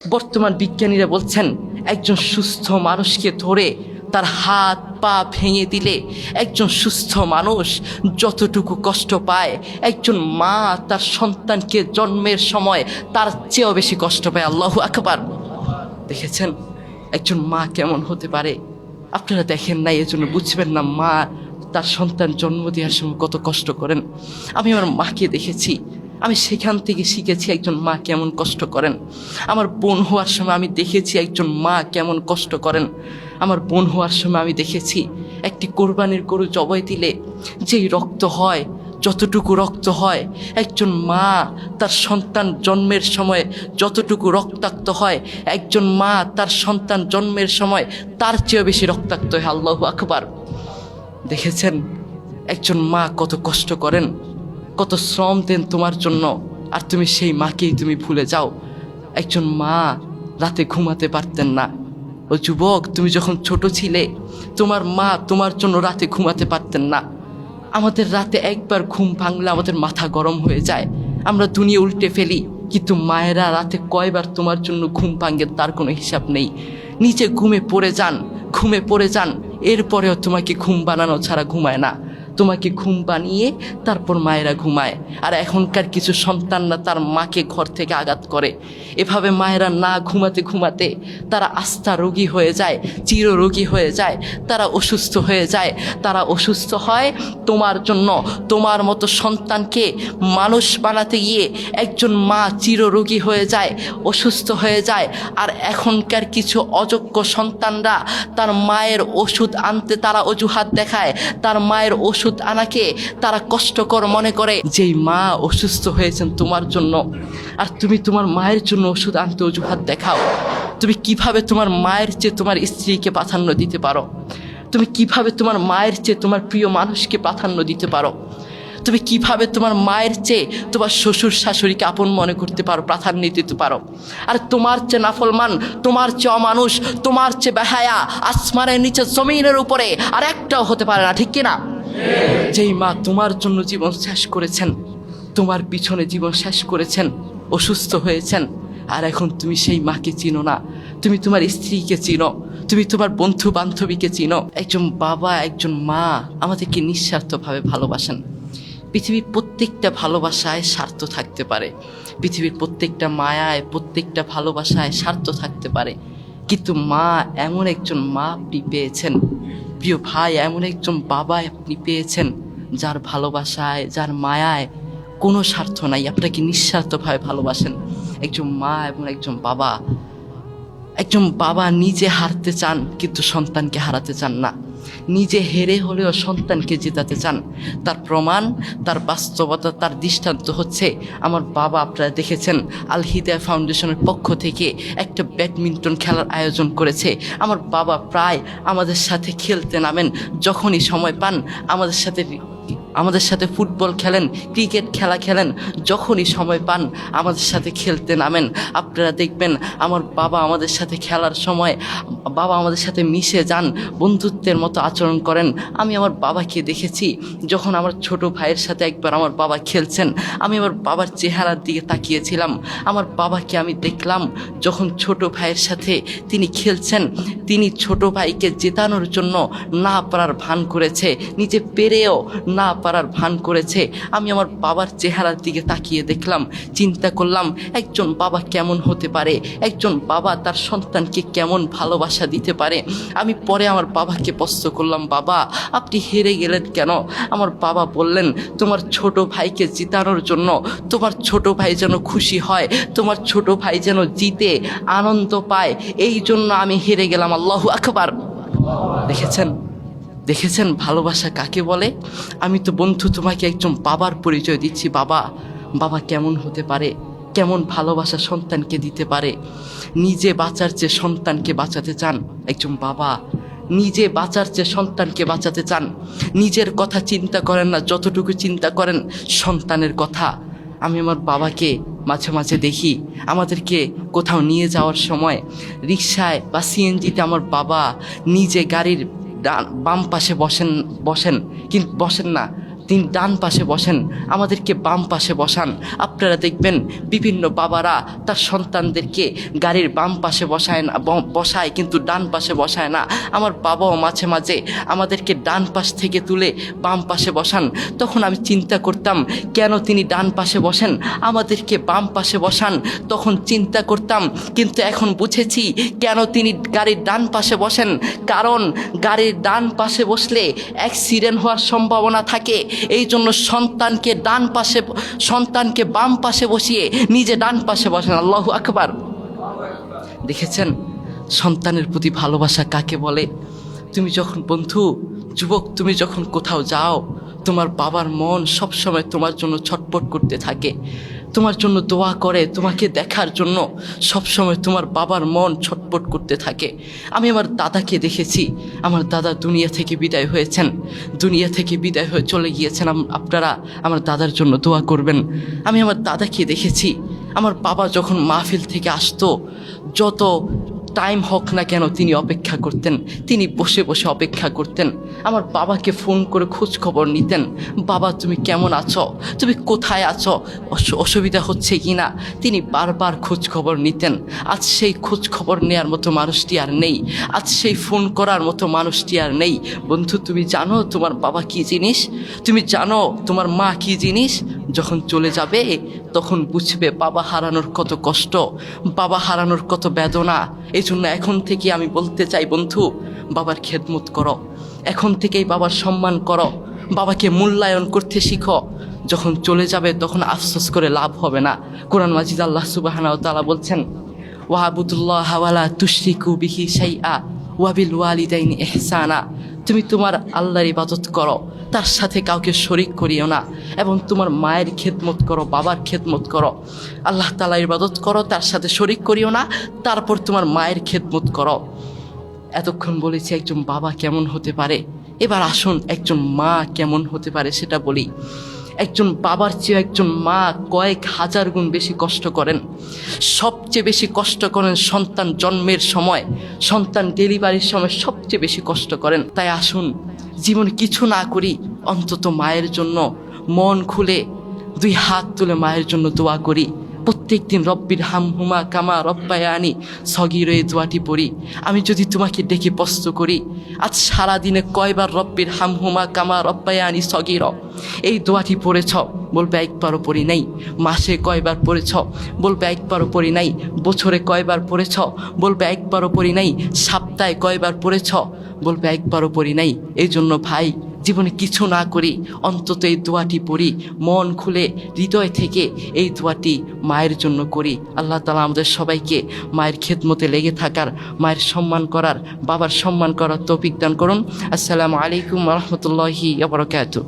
বর্তমান বিজ্ঞানীরা বলছেন একজন সুস্থ মানুষকে ধরে তার হাত পা ভেঙে দিলে একজন সুস্থ মানুষ যতটুকু কষ্ট পায় একজন মা তার সন্তানকে জন্মের সময় তার চেয়েও বেশি কষ্ট পায়। আল্লাহু আকবার। দেখেছেন একজন মা কেমন হতে পারে? আপনারা দেখেন না, এজন্য বুঝবেন না মা তার সন্তান জন্ম দেওয়ার সময় কত কষ্ট করেন। আমি আমার মাকে দেখেছি, আমি সেখান থেকে শিখেছি একজন মা কেমন কষ্ট করেন। আমার বোন হওয়ার সময় আমি দেখেছি একজন মা কেমন কষ্ট করেন। আমার বোন হওয়ার সময় আমি দেখেছি একটি কোরবানির গরু জবাই দিলে যেই রক্ত হয়, যতটুকু রক্ত হয়, একজন মা তার সন্তান জন্মের সময় যতটুকু রক্তাক্ত হয়, একজন মা তার সন্তান জন্মের সময় তার চেয়েও বেশি রক্তাক্ত হয়। আল্লাহু আকবার। দেখেছেন একজন মা কত কষ্ট করেন, কত শ্রম দেন তোমার জন্য, আর তুমি সেই মাকেই তুমি ভুলে যাও। একজন মা রাতে ঘুমাতে পারতেন না। ও যুবক, তুমি যখন ছোট ছিলে তোমার মা তোমার জন্য রাতে ঘুমাতে পারতেন না। আমাদের রাতে একবার ঘুম ভাঙলে আমাদের মাথা গরম হয়ে যায়, আমরা দুনিয়া উল্টে ফেলি। কিন্তু মায়েরা রাতে কয়বার তোমার জন্য ঘুম ভাঙে তার কোনো হিসাব নেই। নিচে ঘুমে পড়ে যান, এরপরেও তোমাকে ঘুম বানানো ছাড়া ঘুমায় না। তোমাকে ঘুম বানিয়ে তারপর মায়েরা ঘুমায়। আর এখনকার কিছু সন্তানরা তার মাকে ঘর থেকে আঘাত করে। এভাবে মায়েরা না ঘুমাতে ঘুমাতে তারা আস্থা রোগী হয়ে যায়, চিররোগী হয়ে যায়, তারা অসুস্থ হয়ে যায়। তারা অসুস্থ হয় তোমার জন্য। তোমার মতো সন্তানকে মানুষ বানাতে গিয়ে একজন মা চিররোগী হয়ে যায়, অসুস্থ হয়ে যায়। আর এখনকার কিছু অযোগ্য সন্তানরা তার মায়ের ওষুধ আনতে তারা অজুহাত দেখায়, তার মায়ের ওষুধ আনাকে তারা কষ্টকর মনে করে। যেই মা অসুস্থ হয়েছেন তোমার জন্য, আর তুমি তোমার মায়ের জন্য ওষুধ আনতে অজুহাত দেখাও। তুমি কিভাবে তোমার মায়ের চেয়ে তোমার স্ত্রীকে প্রাধান্য দিতে পারো? তুমি কিভাবে তোমার মায়ের চেয়ে তোমার প্রিয় মানুষকে প্রাধান্য দিতে পারো? তুমি কিভাবে তোমার মায়ের চেয়ে তোমার শ্বশুর শাশুড়িকে আপন মনে করতে পারো, প্রাধান্য দিতে পারো? আর তোমার চেয়ে নাফরমান, তোমার চেয়ে অমানুষ, তোমার চেয়ে বেহায়া আসমানের নিচে জমিনের উপরে আর একটাও হতে পারে না, ঠিক কিনা? যেই মা তোমার জন্য জীবন শেষ করেছেন, তোমার পিছনে জীবন শেষ করেছেন, অসুস্থ হয়েছেন, আর এখন তুমি সেই মাকে চিনো না। তুমি তোমার স্ত্রীকে চিনো, তুমি তোমার বন্ধু বান্ধবীকে চিনো। একজন বাবা, একজন মা আমাদেরকে নিঃস্বার্থভাবে ভালোবাসেন। পৃথিবীর প্রত্যেকটা ভালোবাসায় স্বার্থ থাকতে পারে, পৃথিবীর প্রত্যেকটা মায়ায়, প্রত্যেকটা ভালোবাসায় স্বার্থ থাকতে পারে, কিন্তু মা এমন একজন মা আপনি পেয়েছেন, প্রিয় ভাই এমন একজন বাবা আপনি পেয়েছেন যার ভালোবাসায়, যার মায়ায় কোনো স্বার্থ নাই, আপনাকে নিঃস্বার্থভাবে ভালোবাসেন। একজন মা এবং একজন বাবা, একজন বাবা নিজে হারতে চান কিন্তু সন্তানকে হারাতে চান না, নিজে হেরে হলেও সন্তানকে জেতাতে চান। তার প্রমাণ, তার বাস্তবতা, তার দৃষ্টান্ত হচ্ছে আমার বাবা। আপনারা দেখেছেন আল হিদায়া ফাউন্ডেশনের পক্ষ থেকে একটা ব্যাডমিন্টন খেলার আয়োজন করেছে। আমার বাবা প্রায় আমাদের সাথে খেলতে নামেন, যখনই সময় পান আমাদের সাথে ফুটবল খেলেন, ক্রিকেট খেলা খেলেন, যখনই সময় পান আমাদের সাথে খেলতে নামেন। আপনারা দেখবেন আমার বাবা আমাদের সাথে খেলার সময় বাবা আমাদের সাথে মিশে যান, বন্ধুত্বের মতো আচরণ করেন। আমি আমার বাবাকে দেখেছি যখন আমার ছোট ভাইয়ের সাথে একবার আমার বাবা খেলছেন, আমি আমার বাবার চেহারার দিকে তাকিয়েছিলাম। আমার বাবাকে আমি দেখলাম যখন ছোট ভাইয়ের সাথে তিনি খেলছেন, তিনি ছোট ভাইকে জেতানোর জন্য না পারার ভান করেছে, নিজে পেরেও না পারার ভান করেছে। আমি আমার বাবার চেহারার দিকে তাকিয়ে দেখলাম, চিন্তা করলাম একজন বাবা কেমন হতে পারে, একজন বাবা তার সন্তানকে কেমন ভালোবাসা দিতে পারে। আমি পরে আমার বাবাকে প্রশ্ন করলাম, বাবা আপনি হেরে গেলেন কেন? আমার বাবা বললেন, তোমার ছোট ভাইকে জিতানোর জন্য, তোমার ছোট ভাই যেন খুশি হয়, তোমার ছোট ভাই যেন জিতে আনন্দ পায়, এই জন্য আমি হেরে গেলাম। আল্লাহু আকবার। দেখেছেন ভালোবাসা কাকে বলে? আমি তো বন্ধু তোমাকে একজন বাবার পরিচয় দিচ্ছি। বাবা কেমন হতে পারে, কেমন ভালোবাসা সন্তানকে দিতে পারে। নিজে বাঁচার চেয়ে সন্তানকে বাঁচাতে চান একজন বাবা, নিজে বাঁচার চেয়ে সন্তানকে বাঁচাতে চান। নিজের কথা চিন্তা করেন না, যতটুকু চিন্তা করেন সন্তানের কথা। আমি আমার বাবাকে মাঝে মাঝে দেখি, আমাদেরকে কোথাও নিয়ে যাওয়ার সময় রিকশায় বা সিএনজিতে আমার বাবা নিজে গাড়ির বাম পাশে বসেন, কিন্তু বসেন না, তিনি ডান পাশে বসেন, আমাদেরকে বাম পাশে বসান। আপনারা দেখবেন বিভিন্ন বাবারা তার সন্তানদেরকে গাড়ির বাম পাশে বসায় কিন্তু ডান পাশে বসায় না। আমার বাবাও মাঝে মাঝে আমাদেরকে ডান পাশ থেকে তুলে বাম পাশে বসান। তখন আমি চিন্তা করতাম কেন তিনি ডান পাশে বসেন, আমাদেরকে বাম পাশে বসান। তখন চিন্তা করতাম, কিন্তু এখন বুঝেছি কেন তিনি গাড়ির ডান পাশে বসেন। কারণ গাড়ির ডান পাশে বসলে অ্যাক্সিডেন্ট হওয়ার সম্ভাবনা থাকে। এই জন্য সন্তানকে বাম পাশে বসিয়ে নিজে ডান পাশে বসেন। আল্লাহু আকবার। দেখেছেন সন্তানের প্রতি ভালোবাসা কাকে বলে? যুবক, তুমি যখন কোথাও যাও, তোমার বাবার মন সবসময় তোমার জন্য ছটফট করতে থাকে, তোমার জন্য দোয়া করে, তোমাকে দেখার জন্য সবসময় তোমার বাবার মন ছটফট করতে থাকে। আমি আমার দাদাকে দেখেছি, আমার দাদা দুনিয়া থেকে বিদায় হয়েছেন, দুনিয়া থেকে বিদায় হয়ে চলে গিয়েছেন। আপনারা আমার দাদার জন্য দোয়া করবেন। আমি আমার দাদাকে দেখেছি, আমার বাবা যখন মাহফিল থেকে আসতো, যত টাইম হোক না কেন তিনি অপেক্ষা করতেন, তিনি বসে বসে অপেক্ষা করতেন। আমার বাবাকে ফোন করে খোঁজ খবর নিতেন, বাবা তুমি কেমন আছো, তুমি কোথায় আছো, অসুবিধা হচ্ছে কি না, তিনি বারবার খোঁজ খবর নিতেন। আজ সেই খোঁজ খবর নেওয়ার মতো মানুষটি আর নেই, আজ সেই ফোন করার মতো মানুষটি আর নেই। বন্ধু, তুমি জানো তোমার বাবা কী জিনিস? তুমি জানো তোমার মা কী জিনিস? যখন চলে যাবে তখন বুঝবে বাবা হারানোর কত কষ্ট, বাবা হারানোর কত বেদনা। এই জন্য এখন থেকে আমি বলতে চাই বন্ধু, বাবার খেদমত করো, এখন থেকেই বাবার সম্মান করো, বাবাকে মূল্যায়ন করতে শিখো। যখন চলে যাবে তখন আফসোস করে লাভ হবে না। কোরআন মাজিদ আল্লাহ সুবহানাহু ওয়া তাআলা বলছেন, ওয়াবুদুল্লাহ ওয়ালা তুশরিকু বিহি শাইআ ওয়া বিল ওয়ালিদাইনি ইহসানা। তুমি তোমার আল্লাহর ইবাদত করো, তার সাথে কাউকে শরিক করিও না, এবং তোমার মায়ের খেদমত করো, বাবার খেদমত করো। আল্লাহ তাআলার ইবাদত করো, তার সাথে শরিক করিও না, তারপর তোমার মায়ের খেদমত করো। এতক্ষণ বলেছি একজন বাবা কেমন হতে পারে, এবার আসুন একজন মা কেমন হতে পারে সেটা বলি। একজন বাবার চেয়ে একজন মা কয়েক হাজার গুণ বেশি কষ্ট করেন। সবচেয়ে বেশি কষ্ট করেন সন্তান জন্মের সময়, সন্তান ডেলিভারির সময় সবচেয়ে বেশি কষ্ট করেন। তাই আসুন জীবনে কিছু না করি, অন্তত মায়ের জন্য মন খুলে দুই হাত তুলে মায়ের জন্য দোয়া করি। প্রত্যেক দিন রব্বির হামহুমা কামা রব্বায়ানি সগীরা এই দোয়াটি পড়ি। আমি যদি তোমাকে ডেকে প্রশ্ন করি, আজ সারাদিনে কয়বার রব্বির হামহুমা কামা রব্বায়ানি সগীরা এই দোয়াটি পড়েছ? বলবে একবারও পড়ি নাই। মাসে কয়বার পড়েছ? বলবে একবারও পড়ি নাই। বছরে কয়বার পড়েছ? বলবে একবারও পড়ি নাই। সপ্তাহে কয়বার পড়েছ? বলবে একবারও পড়ি নাই। এই জন্য ভাই, জীবনে কিছু না করি, অন্তত এই দোয়াটি পড়ি, মন খুলে হৃদয় থেকে এই দোয়াটি মায়ের জন্য করি। আল্লাহ তাআলা আমাদের সবাইকে মায়ের খেদমতে লেগে থাকার, মায়ের সম্মান করার, বাবার সম্মান করার তৌফিক দান করুন। আসসালামু আলাইকুম ওয়া রাহমাতুল্লাহি ওয়া বারাকাতুহু।